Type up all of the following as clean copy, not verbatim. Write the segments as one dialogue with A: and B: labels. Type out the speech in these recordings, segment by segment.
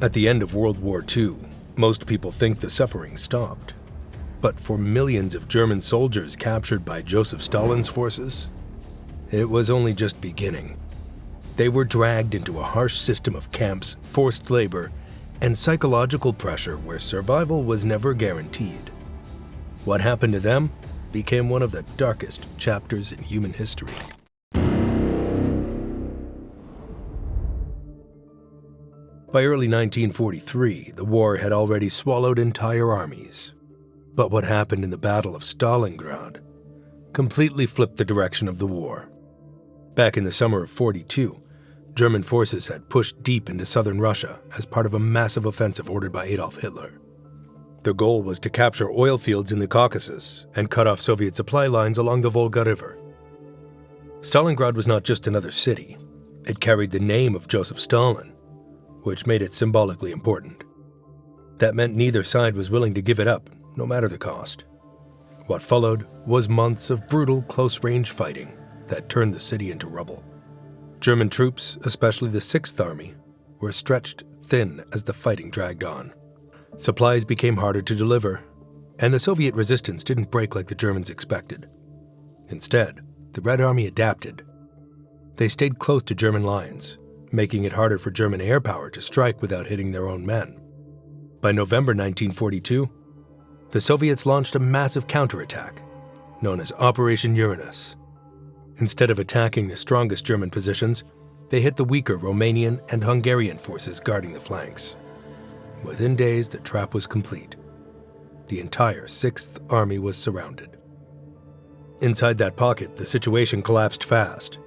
A: At the end of World War II, most people think the suffering stopped. But for millions of German soldiers captured by Joseph Stalin's forces, it was only just beginning. They were dragged into a harsh system of camps, forced labor, and psychological pressure where survival was never guaranteed. What happened to them became one of the darkest chapters in human history. By early 1943, the war had already swallowed entire armies. But what happened in the Battle of Stalingrad completely flipped the direction of the war. Back in the summer of '42, German forces had pushed deep into southern Russia as part of a massive offensive ordered by Adolf Hitler. The goal was to capture oil fields in the Caucasus and cut off Soviet supply lines along the Volga River. Stalingrad was not just another city. It carried the name of Joseph Stalin, which made it symbolically important. That meant neither side was willing to give it up, no matter the cost. What followed was months of brutal, close-range fighting that turned the city into rubble. German troops, especially the 6th Army, were stretched thin as the fighting dragged on. Supplies became harder to deliver, and the Soviet resistance didn't break like the Germans expected. Instead, the Red Army adapted. They stayed close to German lines, making it harder for German air power to strike without hitting their own men. By November 1942, the Soviets launched a massive counterattack, known as Operation Uranus. Instead of attacking the strongest German positions, they hit the weaker Romanian and Hungarian forces guarding the flanks. Within days, the trap was complete. The entire 6th Army was surrounded. Inside that pocket, the situation collapsed fast.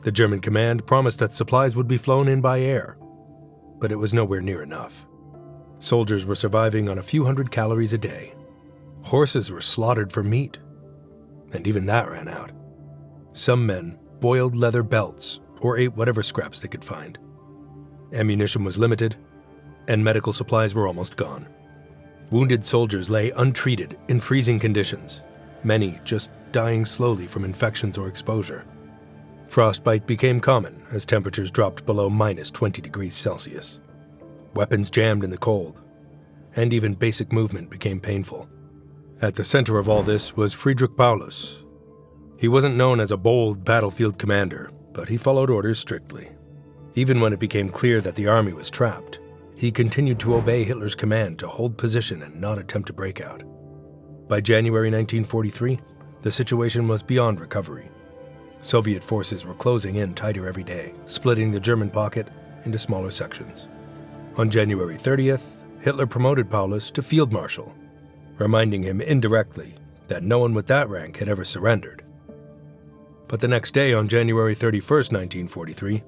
A: The German command promised that supplies would be flown in by air, but it was nowhere near enough. Soldiers were surviving on a few hundred calories a day. Horses were slaughtered for meat, and even that ran out. Some men boiled leather belts or ate whatever scraps they could find. Ammunition was limited, and medical supplies were almost gone. Wounded soldiers lay untreated in freezing conditions, many just dying slowly from infections or exposure. Frostbite became common as temperatures dropped below -20 degrees Celsius. Weapons jammed in the cold, and even basic movement became painful. At the center of all this was Friedrich Paulus. He wasn't known as a bold battlefield commander, but he followed orders strictly. Even when it became clear that the army was trapped, he continued to obey Hitler's command to hold position and not attempt to break out. By January 1943, the situation was beyond recovery. Soviet forces were closing in tighter every day, splitting the German pocket into smaller sections. On January 30th, Hitler promoted Paulus to field marshal, reminding him indirectly that no one with that rank had ever surrendered. But the next day, on January 31st, 1943,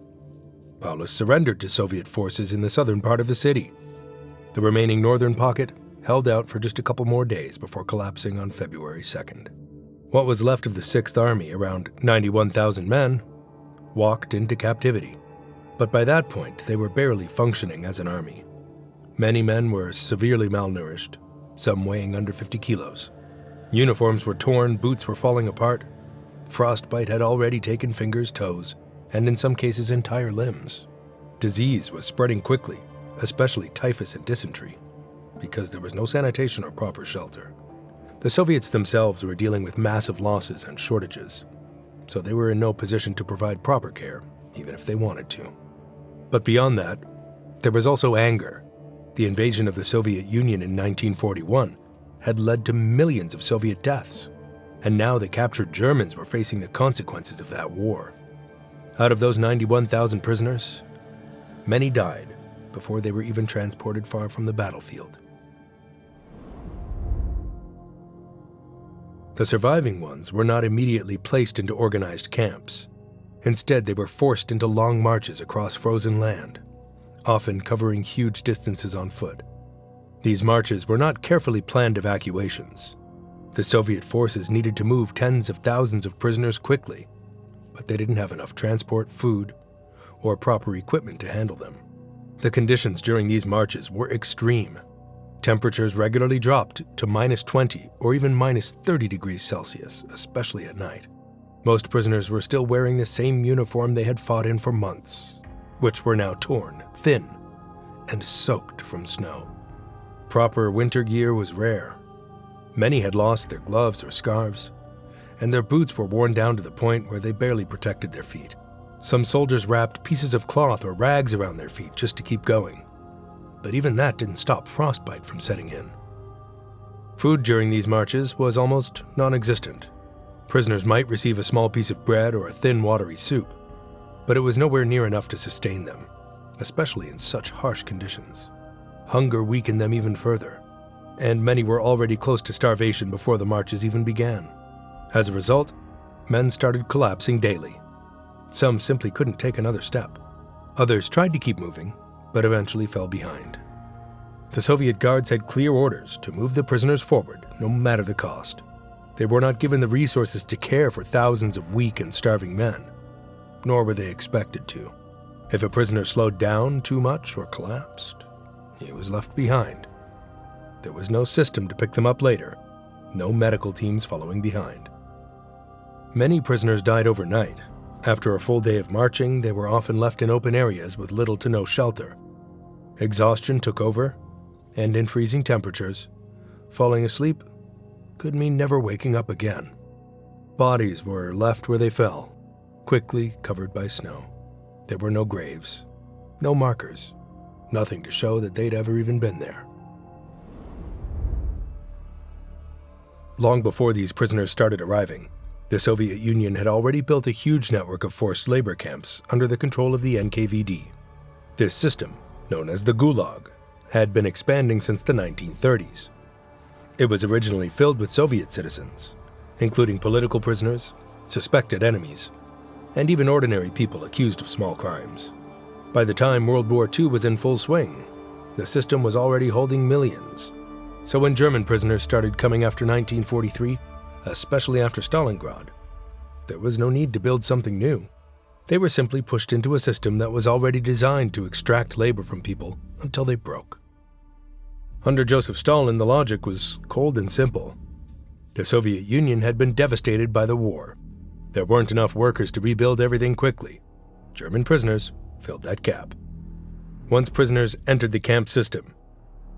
A: Paulus surrendered to Soviet forces in the southern part of the city. The remaining northern pocket held out for just a couple more days before collapsing on February 2nd. What was left of the 6th Army, around 91,000 men, walked into captivity. But by that point, they were barely functioning as an army. Many men were severely malnourished, some weighing under 50 kilos. Uniforms were torn, boots were falling apart. Frostbite had already taken fingers, toes, and in some cases entire limbs. Disease was spreading quickly, especially typhus and dysentery, because there was no sanitation or proper shelter. The Soviets themselves were dealing with massive losses and shortages, so they were in no position to provide proper care, even if they wanted to. But beyond that, there was also anger. The invasion of the Soviet Union in 1941 had led to millions of Soviet deaths, and now the captured Germans were facing the consequences of that war. Out of those 91,000 prisoners, many died before they were even transported far from the battlefield. The surviving ones were not immediately placed into organized camps. Instead, they were forced into long marches across frozen land, often covering huge distances on foot. These marches were not carefully planned evacuations. The Soviet forces needed to move tens of thousands of prisoners quickly, but they didn't have enough transport, food, or proper equipment to handle them. The conditions during these marches were extreme. Temperatures regularly dropped to -20 or even -30 degrees Celsius, especially at night. Most prisoners were still wearing the same uniform they had fought in for months, which were now torn, thin, and soaked from snow. Proper winter gear was rare. Many had lost their gloves or scarves, and their boots were worn down to the point where they barely protected their feet. Some soldiers wrapped pieces of cloth or rags around their feet just to keep going, but even that didn't stop frostbite from setting in. Food during these marches was almost non-existent. Prisoners might receive a small piece of bread or a thin, watery soup, but it was nowhere near enough to sustain them, especially in such harsh conditions. Hunger weakened them even further, and many were already close to starvation before the marches even began. As a result, men started collapsing daily. Some simply couldn't take another step. Others tried to keep moving, but eventually fell behind. The Soviet guards had clear orders to move the prisoners forward, no matter the cost. They were not given the resources to care for thousands of weak and starving men, nor were they expected to. If a prisoner slowed down too much or collapsed, he was left behind. There was no system to pick them up later, no medical teams following behind. Many prisoners died overnight. After a full day of marching, they were often left in open areas with little to no shelter. Exhaustion took over, and in freezing temperatures, falling asleep could mean never waking up again. Bodies were left where they fell, quickly covered by snow. There were no graves, no markers, nothing to show that they'd ever even been there. Long before these prisoners started arriving, the Soviet Union had already built a huge network of forced labor camps under the control of the NKVD. This system, known as the Gulag, had been expanding since the 1930s. It was originally filled with Soviet citizens, including political prisoners, suspected enemies, and even ordinary people accused of small crimes. By the time World War II was in full swing, the system was already holding millions. So when German prisoners started coming after 1943, especially after Stalingrad, there was no need to build something new. They were simply pushed into a system that was already designed to extract labor from people until they broke. Under Joseph Stalin, the logic was cold and simple. The Soviet Union had been devastated by the war. There weren't enough workers to rebuild everything quickly. German prisoners filled that gap. Once prisoners entered the camp system,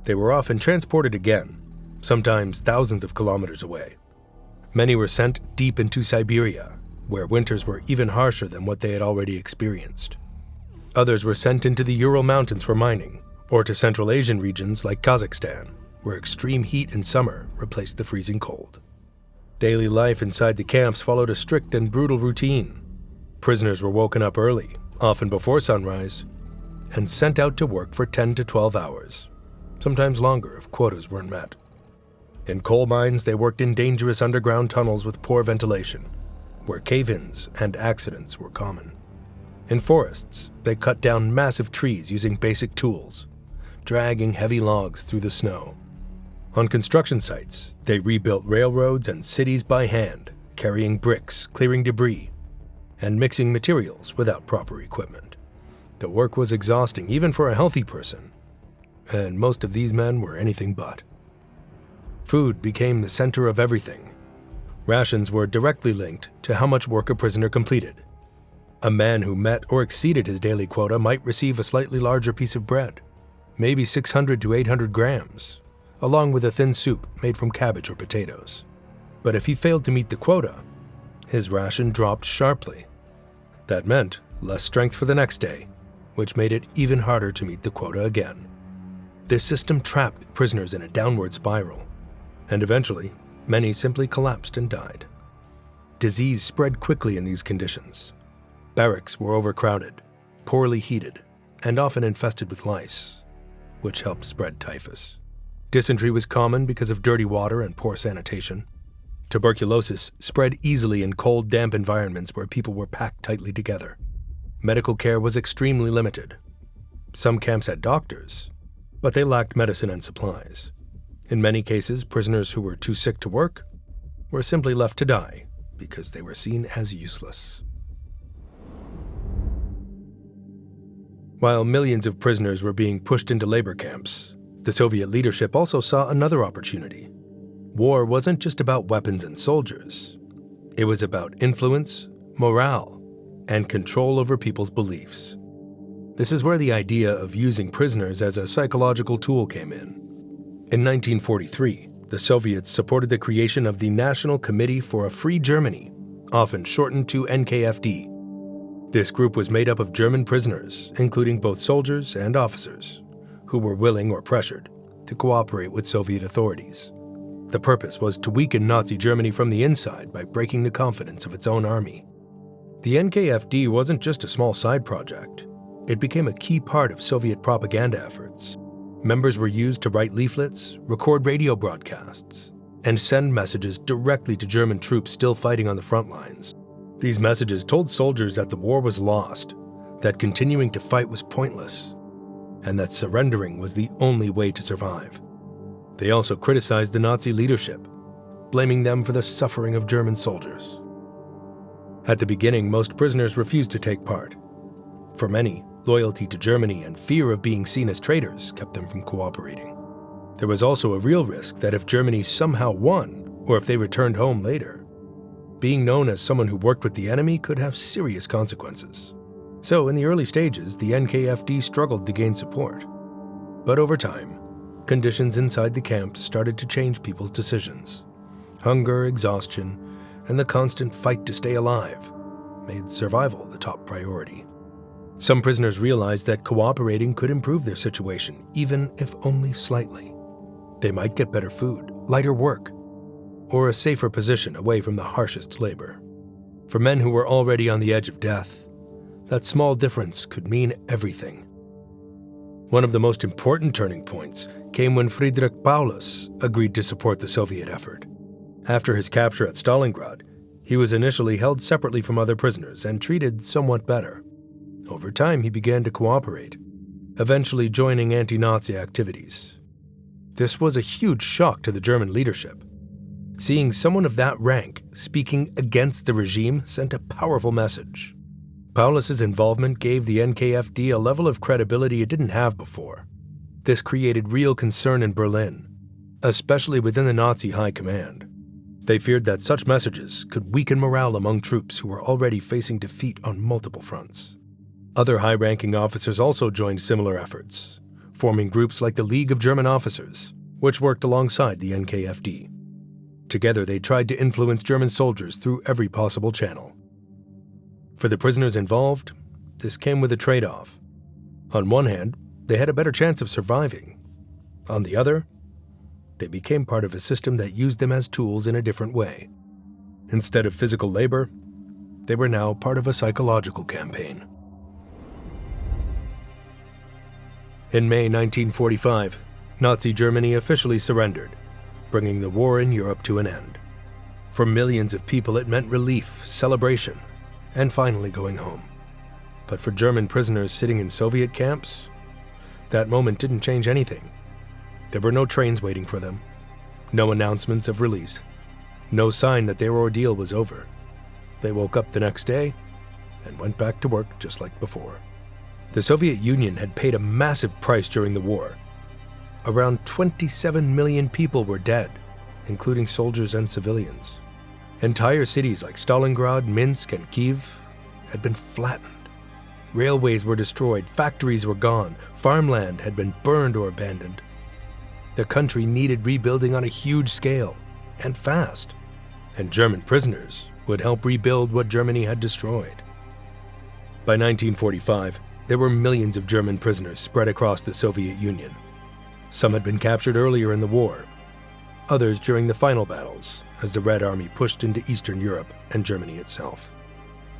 A: they were often transported again, sometimes thousands of kilometers away. Many were sent deep into Siberia, where winters were even harsher than what they had already experienced. Others were sent into the Ural Mountains for mining, or to Central Asian regions like Kazakhstan, where extreme heat in summer replaced the freezing cold. Daily life inside the camps followed a strict and brutal routine. Prisoners were woken up early, often before sunrise, and sent out to work for 10 to 12 hours, sometimes longer if quotas weren't met. In coal mines, they worked in dangerous underground tunnels with poor ventilation, where cave-ins and accidents were common. In forests, they cut down massive trees using basic tools, dragging heavy logs through the snow. On construction sites, they rebuilt railroads and cities by hand, carrying bricks, clearing debris, and mixing materials without proper equipment. The work was exhausting even for a healthy person, and most of these men were anything but. Food became the center of everything. Rations were directly linked to how much work a prisoner completed. A man who met or exceeded his daily quota might receive a slightly larger piece of bread, maybe 600 to 800 grams, along with a thin soup made from cabbage or potatoes. But if he failed to meet the quota, his ration dropped sharply. That meant less strength for the next day, which made it even harder to meet the quota again. This system trapped prisoners in a downward spiral, and eventually, many simply collapsed and died. Disease spread quickly in these conditions. Barracks were overcrowded, poorly heated, and often infested with lice, which helped spread typhus. Dysentery was common because of dirty water and poor sanitation. Tuberculosis spread easily in cold, damp environments where people were packed tightly together. Medical care was extremely limited. Some camps had doctors, but they lacked medicine and supplies. In many cases, prisoners who were too sick to work were simply left to die because they were seen as useless. While millions of prisoners were being pushed into labor camps, the Soviet leadership also saw another opportunity. War wasn't just about weapons and soldiers. It was about influence, morale, and control over people's beliefs. This is where the idea of using prisoners as a psychological tool came in. In 1943, the Soviets supported the creation of the National Committee for a Free Germany, often shortened to NKFD. This group was made up of German prisoners, including both soldiers and officers, who were willing or pressured to cooperate with Soviet authorities. The purpose was to weaken Nazi Germany from the inside by breaking the confidence of its own army. The NKFD wasn't just a small side project. It became a key part of Soviet propaganda efforts. Members were used to write leaflets, record radio broadcasts, and send messages directly to German troops still fighting on the front lines. These messages told soldiers that the war was lost, that continuing to fight was pointless, and that surrendering was the only way to survive. They also criticized the Nazi leadership, blaming them for the suffering of German soldiers. At the beginning, most prisoners refused to take part. For many, loyalty to Germany and fear of being seen as traitors kept them from cooperating. There was also a real risk that if Germany somehow won, or if they returned home later, being known as someone who worked with the enemy could have serious consequences. So in the early stages, the NKFD struggled to gain support. But over time, conditions inside the camps started to change people's decisions. Hunger, exhaustion, and the constant fight to stay alive made survival the top priority. Some prisoners realized that cooperating could improve their situation, even if only slightly. They might get better food, lighter work, or a safer position away from the harshest labor. For men who were already on the edge of death, that small difference could mean everything. One of the most important turning points came when Friedrich Paulus agreed to support the Soviet effort. After his capture at Stalingrad, he was initially held separately from other prisoners and treated somewhat better. Over time, he began to cooperate, eventually joining anti-Nazi activities. This was a huge shock to the German leadership. Seeing someone of that rank speaking against the regime sent a powerful message. Paulus's involvement gave the NKFD a level of credibility it didn't have before. This created real concern in Berlin, especially within the Nazi high command. They feared that such messages could weaken morale among troops who were already facing defeat on multiple fronts. Other high-ranking officers also joined similar efforts, forming groups like the League of German Officers, which worked alongside the NKFD. Together, they tried to influence German soldiers through every possible channel. For the prisoners involved, this came with a trade-off. On one hand, they had a better chance of surviving. On the other, they became part of a system that used them as tools in a different way. Instead of physical labor, they were now part of a psychological campaign. In May 1945, Nazi Germany officially surrendered, bringing the war in Europe to an end. For millions of people, it meant relief, celebration, and finally going home. But for German prisoners sitting in Soviet camps, that moment didn't change anything. There were no trains waiting for them, no announcements of release, no sign that their ordeal was over. They woke up the next day and went back to work just like before. The Soviet Union had paid a massive price during the war. Around 27 million people were dead, including soldiers and civilians. Entire cities like Stalingrad, Minsk, and Kyiv had been flattened. Railways were destroyed, factories were gone, farmland had been burned or abandoned. The country needed rebuilding on a huge scale, and fast, and German prisoners would help rebuild what Germany had destroyed. By 1945, there were millions of German prisoners spread across the Soviet Union. Some had been captured earlier in the war, others during the final battles as the Red Army pushed into Eastern Europe and Germany itself.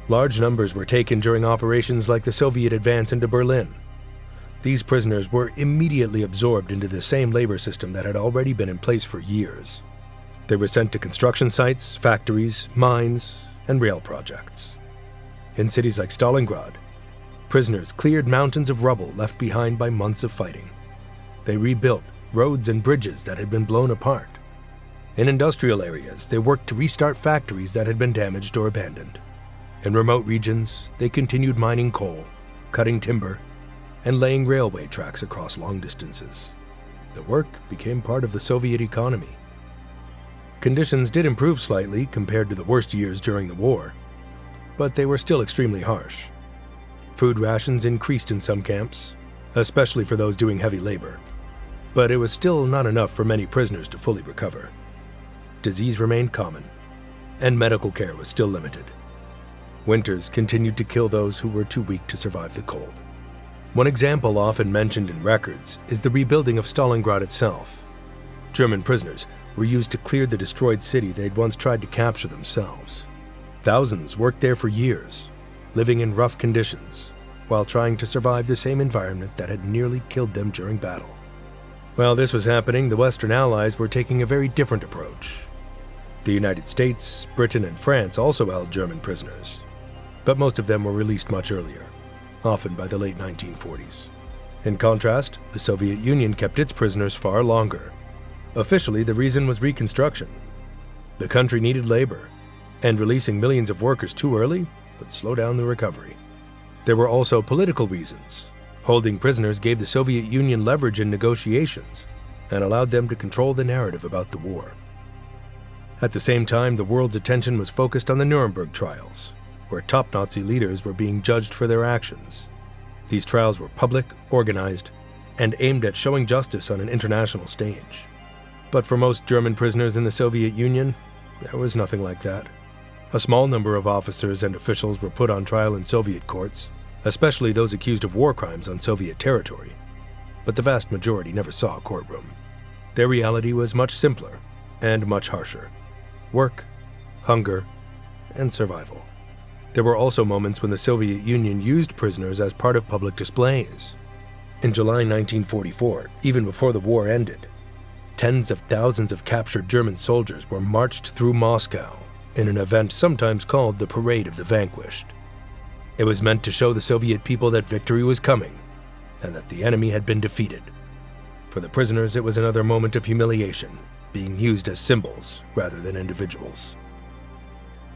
A: Large numbers were taken during operations like the Soviet advance into Berlin. These prisoners were immediately absorbed into the same labor system that had already been in place for years. They were sent to construction sites, factories, mines, and rail projects. In cities like Stalingrad, prisoners cleared mountains of rubble left behind by months of fighting. They rebuilt roads and bridges that had been blown apart. In industrial areas, they worked to restart factories that had been damaged or abandoned. In remote regions, they continued mining coal, cutting timber, and laying railway tracks across long distances. The work became part of the Soviet economy. Conditions did improve slightly compared to the worst years during the war, but they were still extremely harsh. Food rations increased in some camps, especially for those doing heavy labor. But it was still not enough for many prisoners to fully recover. Disease remained common, and medical care was still limited. Winters continued to kill those who were too weak to survive the cold. One example often mentioned in records is the rebuilding of Stalingrad itself. German prisoners were used to clear the destroyed city they'd once tried to capture themselves. Thousands worked there for years, living in rough conditions, while trying to survive the same environment that had nearly killed them during battle. While this was happening, the Western Allies were taking a very different approach. The United States, Britain, and France also held German prisoners, but most of them were released much earlier, often by the late 1940s. In contrast, the Soviet Union kept its prisoners far longer. Officially, the reason was reconstruction. The country needed labor, and releasing millions of workers too early would slow down the recovery. There were also political reasons. Holding prisoners gave the Soviet Union leverage in negotiations and allowed them to control the narrative about the war. At the same time, the world's attention was focused on the Nuremberg trials, where top Nazi leaders were being judged for their actions. These trials were public, organized, and aimed at showing justice on an international stage. But for most German prisoners in the Soviet Union, there was nothing like that. A small number of officers and officials were put on trial in Soviet courts, especially those accused of war crimes on Soviet territory, but the vast majority never saw a courtroom. Their reality was much simpler and much harsher: work, hunger, and survival. There were also moments when the Soviet Union used prisoners as part of public displays. In July 1944, even before the war ended, tens of thousands of captured German soldiers were marched through Moscow in an event sometimes called the Parade of the Vanquished. It was meant to show the Soviet people that victory was coming and that the enemy had been defeated. For the prisoners, it was another moment of humiliation, being used as symbols rather than individuals.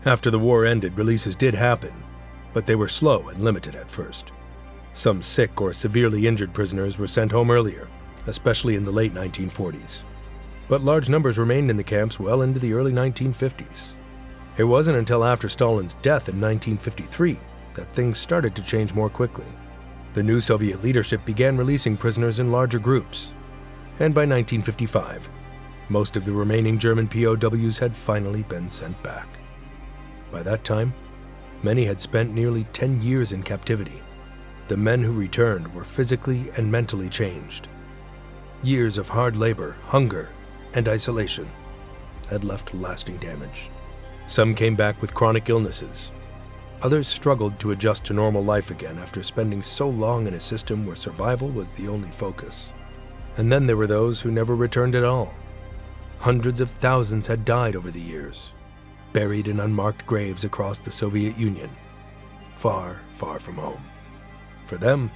A: After the war ended, releases did happen, but they were slow and limited at first. Some sick or severely injured prisoners were sent home earlier, especially in the late 1940s. But large numbers remained in the camps well into the early 1950s. It wasn't until after Stalin's death in 1953 that things started to change more quickly. The new Soviet leadership began releasing prisoners in larger groups, and by 1955, most of the remaining German POWs had finally been sent back. By that time, many had spent nearly 10 years in captivity. The men who returned were physically and mentally changed. Years of hard labor, hunger, and isolation had left lasting damage. Some came back with chronic illnesses. Others struggled to adjust to normal life again after spending so long in a system where survival was the only focus. And then there were those who never returned at all. Hundreds of thousands had died over the years, buried in unmarked graves across the Soviet Union, far, far from home. For them,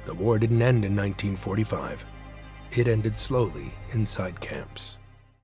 A: the war didn't end in 1945. It ended slowly inside camps.